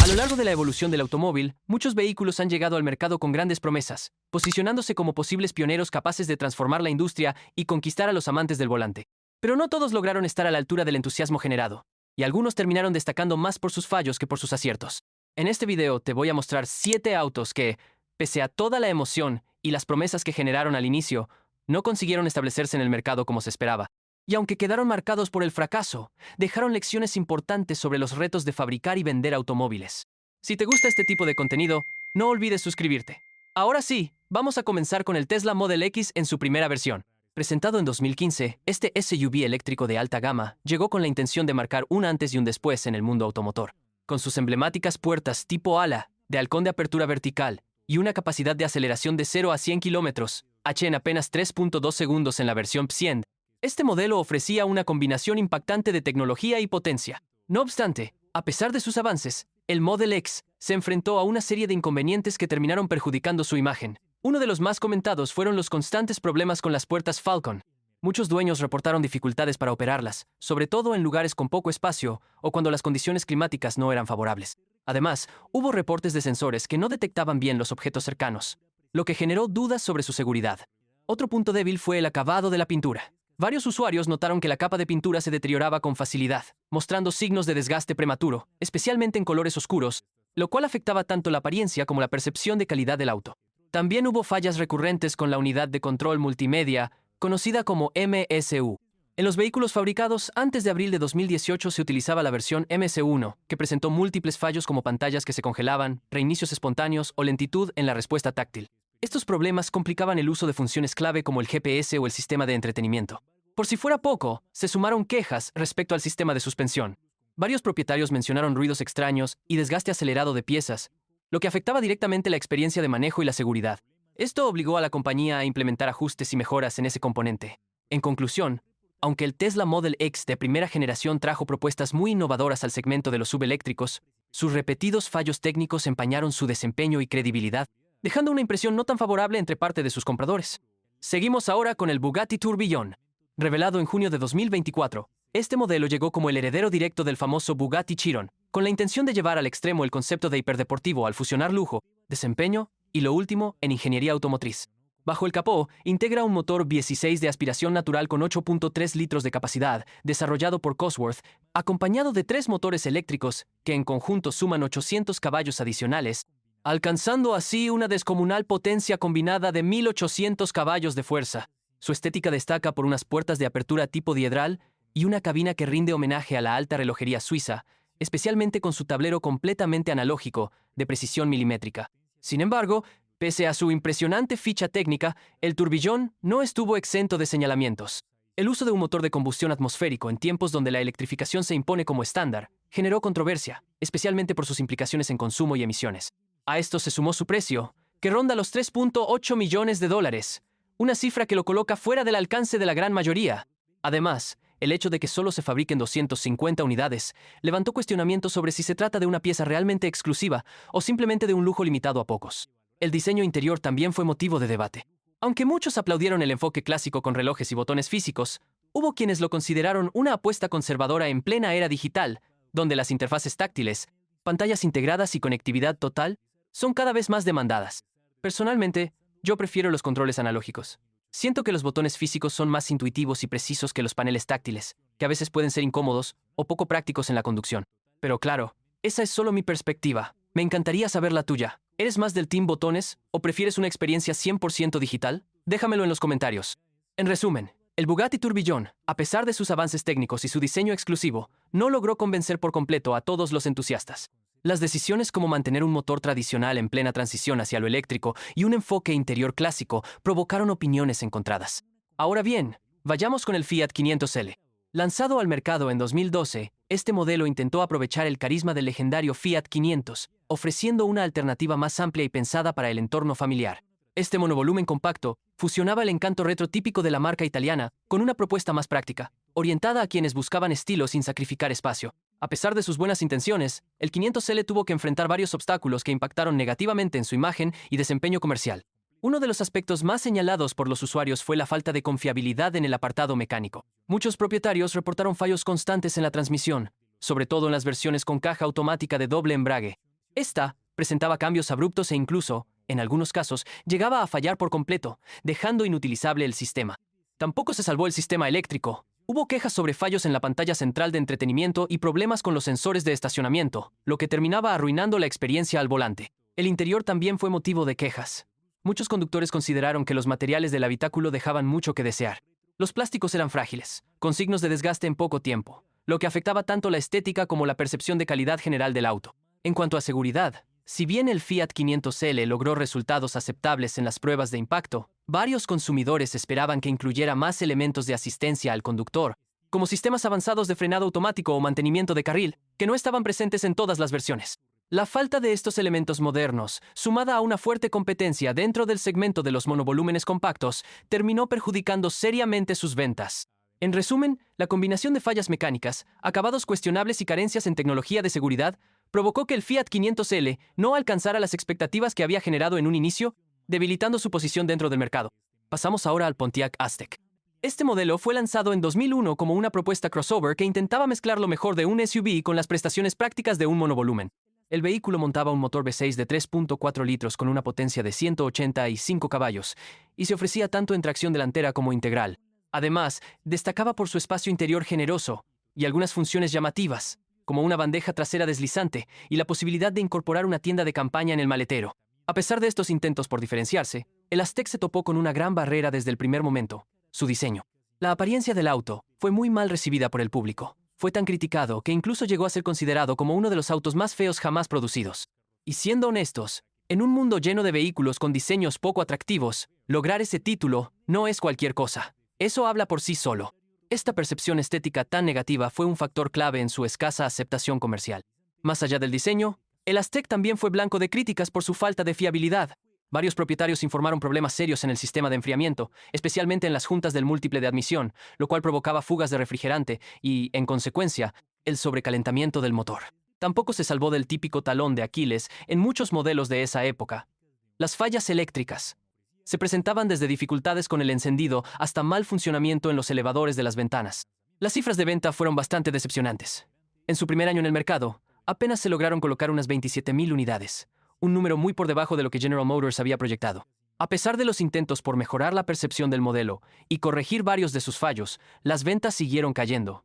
A lo largo de la evolución del automóvil, muchos vehículos han llegado al mercado con grandes promesas, posicionándose como posibles pioneros capaces de transformar la industria y conquistar a los amantes del volante. Pero no todos lograron estar a la altura del entusiasmo generado, y algunos terminaron destacando más por sus fallos que por sus aciertos. En este video te voy a mostrar 7 autos que, pese a toda la emoción y las promesas que generaron al inicio, no consiguieron establecerse en el mercado como se esperaba. Y aunque quedaron marcados por el fracaso, dejaron lecciones importantes sobre los retos de fabricar y vender automóviles. Si te gusta este tipo de contenido, no olvides suscribirte. Ahora sí, vamos a comenzar con el Tesla Model X en su primera versión. Presentado en 2015, este SUV eléctrico de alta gama llegó con la intención de marcar un antes y un después en el mundo automotor. Con sus emblemáticas puertas tipo ala, de halcón de apertura vertical, y una capacidad de aceleración de 0 a 100 km/h en apenas 3.2 segundos en la versión P100, este modelo ofrecía una combinación impactante de tecnología y potencia. No obstante, a pesar de sus avances, el Model X se enfrentó a una serie de inconvenientes que terminaron perjudicando su imagen. Uno de los más comentados fueron los constantes problemas con las puertas Falcon. Muchos dueños reportaron dificultades para operarlas, sobre todo en lugares con poco espacio o cuando las condiciones climáticas no eran favorables. Además, hubo reportes de sensores que no detectaban bien los objetos cercanos, lo que generó dudas sobre su seguridad. Otro punto débil fue el acabado de la pintura. Varios usuarios notaron que la capa de pintura se deterioraba con facilidad, mostrando signos de desgaste prematuro, especialmente en colores oscuros, lo cual afectaba tanto la apariencia como la percepción de calidad del auto. También hubo fallas recurrentes con la unidad de control multimedia, conocida como MSU. En los vehículos fabricados antes de abril de 2018 se utilizaba la versión MS1, que presentó múltiples fallos como pantallas que se congelaban, reinicios espontáneos o lentitud en la respuesta táctil. Estos problemas complicaban el uso de funciones clave como el GPS o el sistema de entretenimiento. Por si fuera poco, se sumaron quejas respecto al sistema de suspensión. Varios propietarios mencionaron ruidos extraños y desgaste acelerado de piezas, lo que afectaba directamente la experiencia de manejo y la seguridad. Esto obligó a la compañía a implementar ajustes y mejoras en ese componente. En conclusión, aunque el Tesla Model X de primera generación trajo propuestas muy innovadoras al segmento de los subeléctricos, sus repetidos fallos técnicos empañaron su desempeño y credibilidad, dejando una impresión no tan favorable entre parte de sus compradores. Seguimos ahora con el Bugatti Tourbillon. Revelado en junio de 2024, este modelo llegó como el heredero directo del famoso Bugatti Chiron, con la intención de llevar al extremo el concepto de hiperdeportivo al fusionar lujo, desempeño y lo último en ingeniería automotriz. Bajo el capó, integra un motor V16 de aspiración natural con 8.3 litros de capacidad, desarrollado por Cosworth, acompañado de 3 motores eléctricos que en conjunto suman 800 caballos adicionales, alcanzando así una descomunal potencia combinada de 1800 caballos de fuerza. Su estética destaca por unas puertas de apertura tipo diedral y una cabina que rinde homenaje a la alta relojería suiza, especialmente con su tablero completamente analógico, de precisión milimétrica. Sin embargo, pese a su impresionante ficha técnica, el Tourbillon no estuvo exento de señalamientos. El uso de un motor de combustión atmosférico en tiempos donde la electrificación se impone como estándar generó controversia, especialmente por sus implicaciones en consumo y emisiones. A esto se sumó su precio, que ronda los $3.8 millones, una cifra que lo coloca fuera del alcance de la gran mayoría. Además, el hecho de que solo se fabriquen 250 unidades levantó cuestionamientos sobre si se trata de una pieza realmente exclusiva o simplemente de un lujo limitado a pocos. El diseño interior también fue motivo de debate. Aunque muchos aplaudieron el enfoque clásico con relojes y botones físicos, hubo quienes lo consideraron una apuesta conservadora en plena era digital, donde las interfaces táctiles, pantallas integradas y conectividad total son cada vez más demandadas. Personalmente, yo prefiero los controles analógicos. Siento que los botones físicos son más intuitivos y precisos que los paneles táctiles, que a veces pueden ser incómodos o poco prácticos en la conducción. Pero claro, esa es solo mi perspectiva. Me encantaría saber la tuya. ¿Eres más del team botones o prefieres una experiencia 100% digital? Déjamelo en los comentarios. En resumen, el Bugatti Tourbillon, a pesar de sus avances técnicos y su diseño exclusivo, no logró convencer por completo a todos los entusiastas. Las decisiones como mantener un motor tradicional en plena transición hacia lo eléctrico y un enfoque interior clásico provocaron opiniones encontradas. Ahora bien, vayamos con el Fiat 500L. Lanzado al mercado en 2012, este modelo intentó aprovechar el carisma del legendario Fiat 500, ofreciendo una alternativa más amplia y pensada para el entorno familiar. Este monovolumen compacto fusionaba el encanto retro típico de la marca italiana con una propuesta más práctica, orientada a quienes buscaban estilo sin sacrificar espacio. A pesar de sus buenas intenciones, el 500L tuvo que enfrentar varios obstáculos que impactaron negativamente en su imagen y desempeño comercial. Uno de los aspectos más señalados por los usuarios fue la falta de confiabilidad en el apartado mecánico. Muchos propietarios reportaron fallos constantes en la transmisión, sobre todo en las versiones con caja automática de doble embrague. Esta presentaba cambios abruptos e incluso, en algunos casos, llegaba a fallar por completo, dejando inutilizable el sistema. Tampoco se salvó el sistema eléctrico. Hubo quejas sobre fallos en la pantalla central de entretenimiento y problemas con los sensores de estacionamiento, lo que terminaba arruinando la experiencia al volante. El interior también fue motivo de quejas. Muchos conductores consideraron que los materiales del habitáculo dejaban mucho que desear. Los plásticos eran frágiles, con signos de desgaste en poco tiempo, lo que afectaba tanto la estética como la percepción de calidad general del auto. En cuanto a seguridad, si bien el Fiat 500L logró resultados aceptables en las pruebas de impacto, varios consumidores esperaban que incluyera más elementos de asistencia al conductor, como sistemas avanzados de frenado automático o mantenimiento de carril, que no estaban presentes en todas las versiones. La falta de estos elementos modernos, sumada a una fuerte competencia dentro del segmento de los monovolúmenes compactos, terminó perjudicando seriamente sus ventas. En resumen, la combinación de fallas mecánicas, acabados cuestionables y carencias en tecnología de seguridad provocó que el Fiat 500L no alcanzara las expectativas que había generado en un inicio, debilitando su posición dentro del mercado. Pasamos ahora al Pontiac Aztek. Este modelo fue lanzado en 2001 como una propuesta crossover que intentaba mezclar lo mejor de un SUV con las prestaciones prácticas de un monovolumen. El vehículo montaba un motor V6 de 3.4 litros con una potencia de 185 caballos y se ofrecía tanto en tracción delantera como integral. Además, destacaba por su espacio interior generoso y algunas funciones llamativas, como una bandeja trasera deslizante y la posibilidad de incorporar una tienda de campaña en el maletero. A pesar de estos intentos por diferenciarse, el Aztek se topó con una gran barrera desde el primer momento: su diseño. La apariencia del auto fue muy mal recibida por el público. Fue tan criticado que incluso llegó a ser considerado como uno de los autos más feos jamás producidos. Y siendo honestos, en un mundo lleno de vehículos con diseños poco atractivos, lograr ese título no es cualquier cosa. Eso habla por sí solo. Esta percepción estética tan negativa fue un factor clave en su escasa aceptación comercial. Más allá del diseño, el Aztek también fue blanco de críticas por su falta de fiabilidad. Varios propietarios informaron problemas serios en el sistema de enfriamiento, especialmente en las juntas del múltiple de admisión, lo cual provocaba fugas de refrigerante y, en consecuencia, el sobrecalentamiento del motor. Tampoco se salvó del típico talón de Aquiles en muchos modelos de esa época: las fallas eléctricas. Se presentaban desde dificultades con el encendido hasta mal funcionamiento en los elevadores de las ventanas. Las cifras de venta fueron bastante decepcionantes. En su primer año en el mercado, apenas se lograron colocar unas 27,000 unidades, un número muy por debajo de lo que General Motors había proyectado. A pesar de los intentos por mejorar la percepción del modelo y corregir varios de sus fallos, las ventas siguieron cayendo.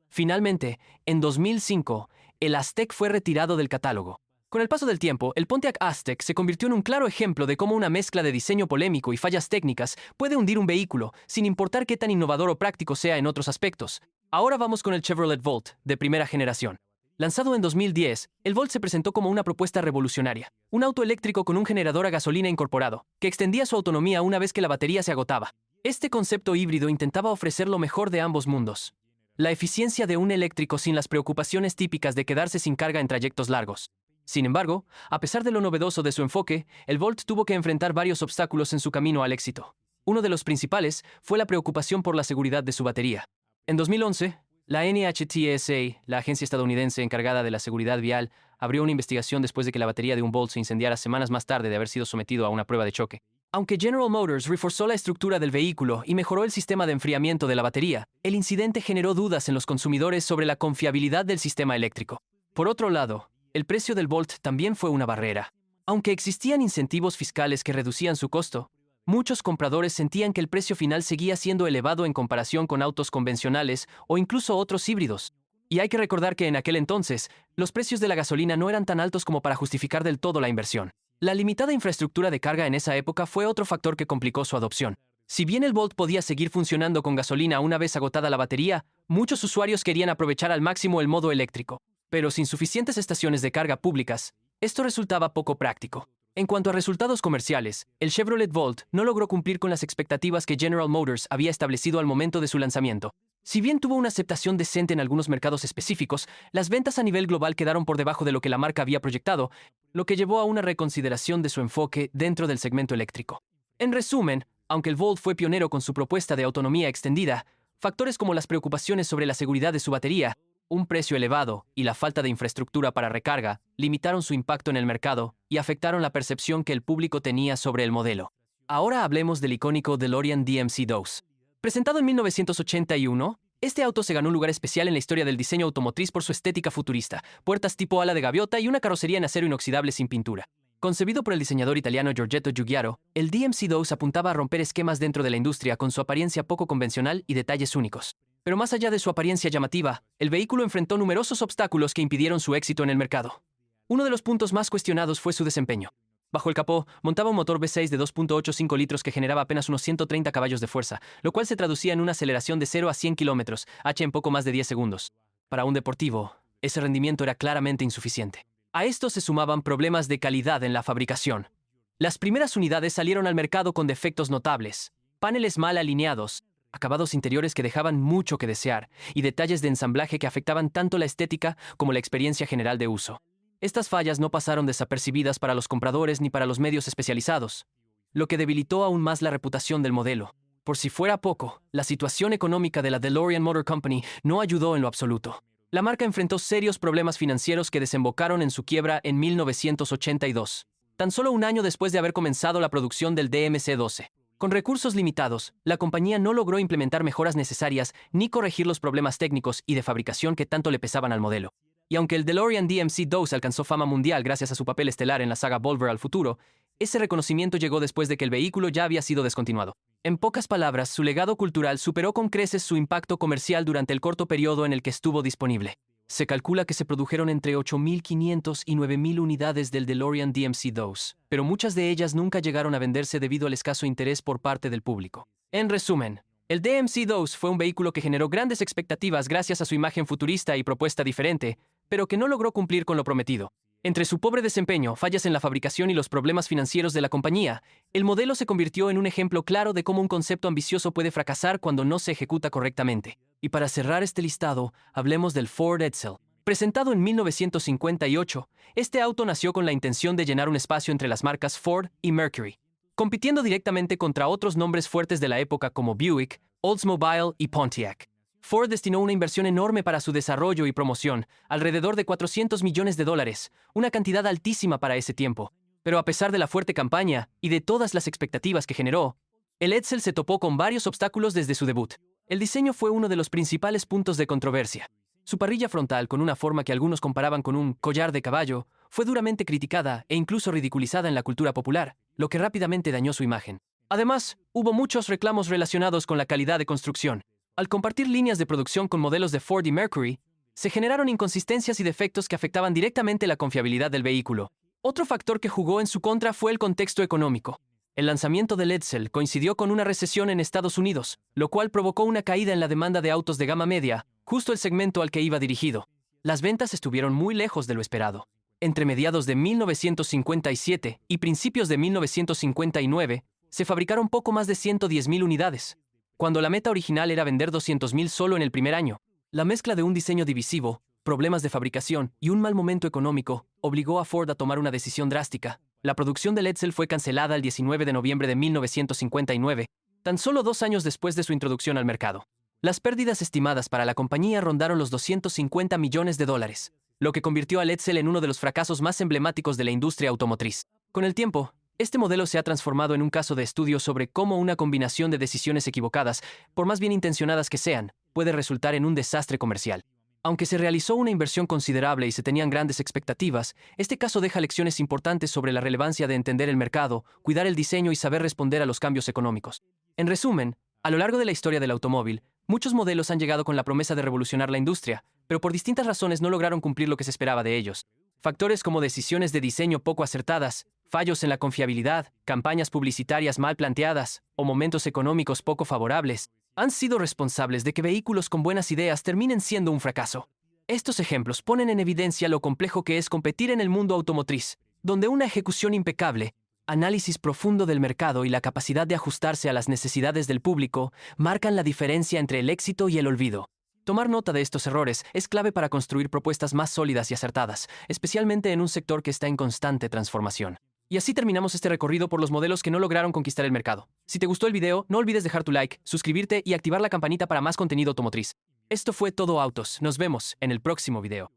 Finalmente, en 2005, el Aztek fue retirado del catálogo. Con el paso del tiempo, el Pontiac Aztek se convirtió en un claro ejemplo de cómo una mezcla de diseño polémico y fallas técnicas puede hundir un vehículo, sin importar qué tan innovador o práctico sea en otros aspectos. Ahora vamos con el Chevrolet Volt, de primera generación. Lanzado en 2010, el Volt se presentó como una propuesta revolucionaria: un auto eléctrico con un generador a gasolina incorporado, que extendía su autonomía una vez que la batería se agotaba. Este concepto híbrido intentaba ofrecer lo mejor de ambos mundos: la eficiencia de un eléctrico sin las preocupaciones típicas de quedarse sin carga en trayectos largos. Sin embargo, a pesar de lo novedoso de su enfoque, el Volt tuvo que enfrentar varios obstáculos en su camino al éxito. Uno de los principales fue la preocupación por la seguridad de su batería. En 2011, la NHTSA, la agencia estadounidense encargada de la seguridad vial, abrió una investigación después de que la batería de un Volt se incendiara semanas más tarde de haber sido sometido a una prueba de choque. Aunque General Motors reforzó la estructura del vehículo y mejoró el sistema de enfriamiento de la batería, el incidente generó dudas en los consumidores sobre la confiabilidad del sistema eléctrico. Por otro lado, el precio del Volt también fue una barrera. Aunque existían incentivos fiscales que reducían su costo, muchos compradores sentían que el precio final seguía siendo elevado en comparación con autos convencionales o incluso otros híbridos. Y hay que recordar que en aquel entonces, los precios de la gasolina no eran tan altos como para justificar del todo la inversión. La limitada infraestructura de carga en esa época fue otro factor que complicó su adopción. Si bien el Volt podía seguir funcionando con gasolina una vez agotada la batería, muchos usuarios querían aprovechar al máximo el modo eléctrico. Pero sin suficientes estaciones de carga públicas, esto resultaba poco práctico. En cuanto a resultados comerciales, el Chevrolet Volt no logró cumplir con las expectativas que General Motors había establecido al momento de su lanzamiento. Si bien tuvo una aceptación decente en algunos mercados específicos, las ventas a nivel global quedaron por debajo de lo que la marca había proyectado, lo que llevó a una reconsideración de su enfoque dentro del segmento eléctrico. En resumen, aunque el Volt fue pionero con su propuesta de autonomía extendida, factores como las preocupaciones sobre la seguridad de su batería, un precio elevado y la falta de infraestructura para recarga limitaron su impacto en el mercado y afectaron la percepción que el público tenía sobre el modelo. Ahora hablemos del icónico DeLorean DMC-2. Presentado en 1981, Este auto se ganó un lugar especial en la historia del diseño automotriz por su estética futurista, puertas tipo ala de gaviota y una carrocería en acero inoxidable sin pintura. Concebido por el diseñador italiano Giorgetto Giugiaro, el DMC-2 apuntaba a romper esquemas dentro de la industria con su apariencia poco convencional y detalles únicos. Pero más allá de su apariencia llamativa, el vehículo enfrentó numerosos obstáculos que impidieron su éxito en el mercado. Uno de los puntos más cuestionados fue su desempeño. Bajo el capó, montaba un motor V6 de 2.85 litros que generaba apenas unos 130 caballos de fuerza, lo cual se traducía en una aceleración de 0 a 100 kilómetros, h en poco más de 10 segundos. Para un deportivo, ese rendimiento era claramente insuficiente. A esto se sumaban problemas de calidad en la fabricación. Las primeras unidades salieron al mercado con defectos notables, paneles mal alineados, acabados interiores que dejaban mucho que desear, y detalles de ensamblaje que afectaban tanto la estética como la experiencia general de uso. Estas fallas no pasaron desapercibidas para los compradores ni para los medios especializados, lo que debilitó aún más la reputación del modelo. Por si fuera poco, la situación económica de la DeLorean Motor Company no ayudó en lo absoluto. La marca enfrentó serios problemas financieros que desembocaron en su quiebra en 1982, tan solo un año después de haber comenzado la producción del DMC-12. Con recursos limitados, la compañía no logró implementar mejoras necesarias ni corregir los problemas técnicos y de fabricación que tanto le pesaban al modelo. Y aunque el DeLorean DMC-2 alcanzó fama mundial gracias a su papel estelar en la saga Volver al Futuro, ese reconocimiento llegó después de que el vehículo ya había sido descontinuado. En pocas palabras, su legado cultural superó con creces su impacto comercial durante el corto periodo en el que estuvo disponible. Se calcula que se produjeron entre 8.500 y 9.000 unidades del DeLorean DMC-2, pero muchas de ellas nunca llegaron a venderse debido al escaso interés por parte del público. En resumen, el DMC-2 fue un vehículo que generó grandes expectativas gracias a su imagen futurista y propuesta diferente, pero que no logró cumplir con lo prometido. Entre su pobre desempeño, fallas en la fabricación y los problemas financieros de la compañía, el modelo se convirtió en un ejemplo claro de cómo un concepto ambicioso puede fracasar cuando no se ejecuta correctamente. Y para cerrar este listado, hablemos del Ford Edsel. Presentado en 1958, este auto nació con la intención de llenar un espacio entre las marcas Ford y Mercury, compitiendo directamente contra otros nombres fuertes de la época como Buick, Oldsmobile y Pontiac. Ford destinó una inversión enorme para su desarrollo y promoción, alrededor de $400 millones, una cantidad altísima para ese tiempo. Pero a pesar de la fuerte campaña y de todas las expectativas que generó, el Edsel se topó con varios obstáculos desde su debut. El diseño fue uno de los principales puntos de controversia. Su parrilla frontal, con una forma que algunos comparaban con un collar de caballo, fue duramente criticada e incluso ridiculizada en la cultura popular, lo que rápidamente dañó su imagen. Además, hubo muchos reclamos relacionados con la calidad de construcción. Al compartir líneas de producción con modelos de Ford y Mercury, se generaron inconsistencias y defectos que afectaban directamente la confiabilidad del vehículo. Otro factor que jugó en su contra fue el contexto económico. El lanzamiento del Edsel coincidió con una recesión en Estados Unidos, lo cual provocó una caída en la demanda de autos de gama media, justo el segmento al que iba dirigido. Las ventas estuvieron muy lejos de lo esperado. Entre mediados de 1957 y principios de 1959, se fabricaron poco más de 110.000 unidades, cuando la meta original era vender 200.000 solo en el primer año. La mezcla de un diseño divisivo, problemas de fabricación y un mal momento económico obligó a Ford a tomar una decisión drástica. La producción del Edsel fue cancelada el 19 de noviembre de 1959, tan solo 2 años después de su introducción al mercado. Las pérdidas estimadas para la compañía rondaron los $250 millones, lo que convirtió al Edsel en uno de los fracasos más emblemáticos de la industria automotriz. Con el tiempo, este modelo se ha transformado en un caso de estudio sobre cómo una combinación de decisiones equivocadas, por más bien intencionadas que sean, puede resultar en un desastre comercial. Aunque se realizó una inversión considerable y se tenían grandes expectativas, este caso deja lecciones importantes sobre la relevancia de entender el mercado, cuidar el diseño y saber responder a los cambios económicos. En resumen, a lo largo de la historia del automóvil, muchos modelos han llegado con la promesa de revolucionar la industria, pero por distintas razones no lograron cumplir lo que se esperaba de ellos. Factores como decisiones de diseño poco acertadas, fallos en la confiabilidad, campañas publicitarias mal planteadas o momentos económicos poco favorables han sido responsables de que vehículos con buenas ideas terminen siendo un fracaso. Estos ejemplos ponen en evidencia lo complejo que es competir en el mundo automotriz, donde una ejecución impecable, análisis profundo del mercado y la capacidad de ajustarse a las necesidades del público marcan la diferencia entre el éxito y el olvido. Tomar nota de estos errores es clave para construir propuestas más sólidas y acertadas, especialmente en un sector que está en constante transformación. Y así terminamos este recorrido por los modelos que no lograron conquistar el mercado. Si te gustó el video, no olvides dejar tu like, suscribirte y activar la campanita para más contenido automotriz. Esto fue Todo Autos. Nos vemos en el próximo video.